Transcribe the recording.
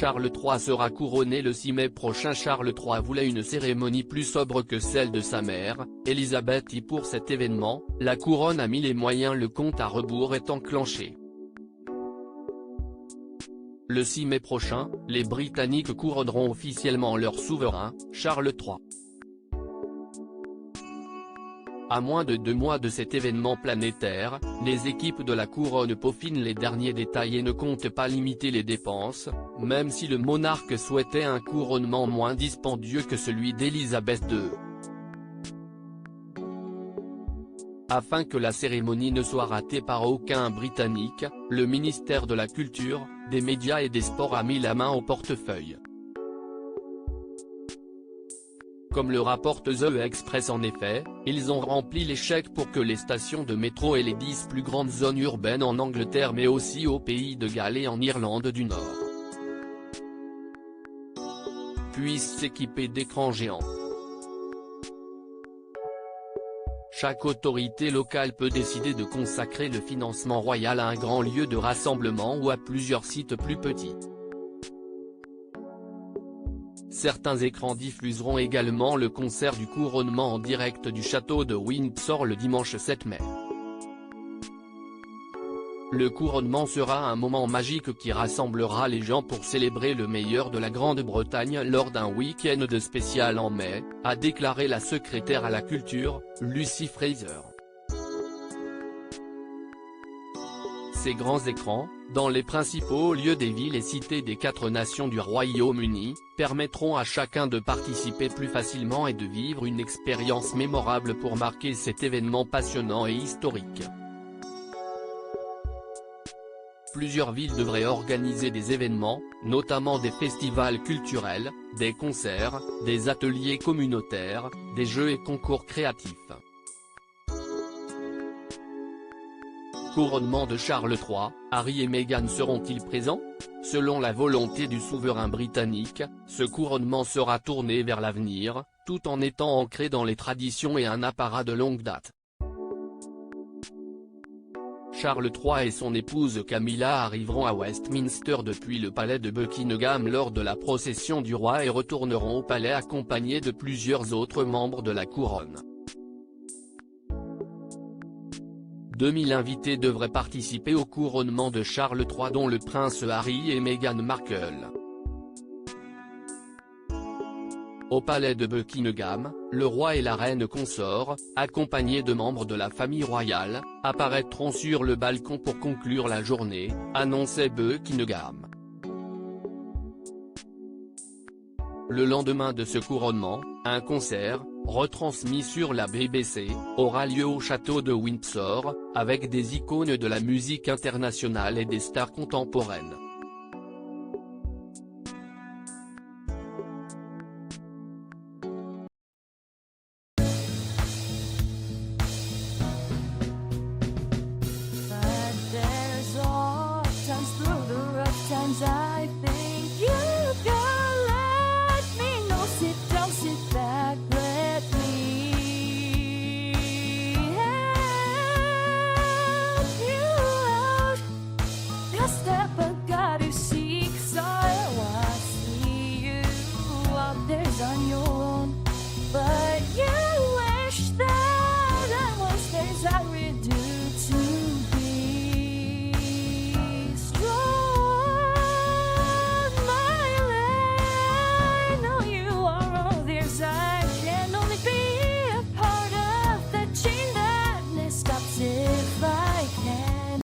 Charles III sera couronné le 6 mai prochain. Charles III voulait une cérémonie plus sobre que celle de sa mère, Elisabeth I. Pour cet événement, la couronne a mis les moyens. Le compte à rebours est enclenché. Le 6 mai prochain, les Britanniques couronneront officiellement leur souverain, Charles III. À moins de 2 mois de cet événement planétaire, les équipes de la couronne peaufinent les derniers détails et ne comptent pas limiter les dépenses, même si le monarque souhaitait un couronnement moins dispendieux que celui d'Élisabeth II. Afin que la cérémonie ne soit ratée par aucun Britannique, le ministère de la Culture, des Médias et des Sports a mis la main au portefeuille. Comme le rapporte The Express, en effet, ils ont rempli les chèques pour que les stations de métro et les 10 plus grandes zones urbaines en Angleterre mais aussi au Pays de Galles et en Irlande du Nord puissent s'équiper d'écrans géants. Chaque autorité locale peut décider de consacrer le financement royal à un grand lieu de rassemblement ou à plusieurs sites plus petits. Certains écrans diffuseront également le concert du couronnement en direct du château de Windsor le dimanche 7 mai. Le couronnement sera un moment magique qui rassemblera les gens pour célébrer le meilleur de la Grande-Bretagne lors d'un week-end de spécial en mai, a déclaré la secrétaire à la culture, Lucy Fraser. Ces grands écrans, dans les principaux lieux des villes et cités des 4 nations du Royaume-Uni, permettront à chacun de participer plus facilement et de vivre une expérience mémorable pour marquer cet événement passionnant et historique. Plusieurs villes devraient organiser des événements, notamment des festivals culturels, des concerts, des ateliers communautaires, des jeux et concours créatifs. Couronnement de Charles III, Harry et Meghan seront-ils présents? Selon la volonté du souverain britannique, ce couronnement sera tourné vers l'avenir, tout en étant ancré dans les traditions et un apparat de longue date. Charles III et son épouse Camilla arriveront à Westminster depuis le palais de Buckingham lors de la procession du roi et retourneront au palais accompagnés de plusieurs autres membres de la couronne. 2000 invités devraient participer au couronnement de Charles III dont le prince Harry et Meghan Markle. Au palais de Buckingham, le roi et la reine consort, accompagnés de membres de la famille royale, apparaîtront sur le balcon pour conclure la journée, annonçait Buckingham. Le lendemain de ce couronnement, un concert, retransmis sur la BBC, aura lieu au château de Windsor, avec des icônes de la musique internationale et des stars contemporaines.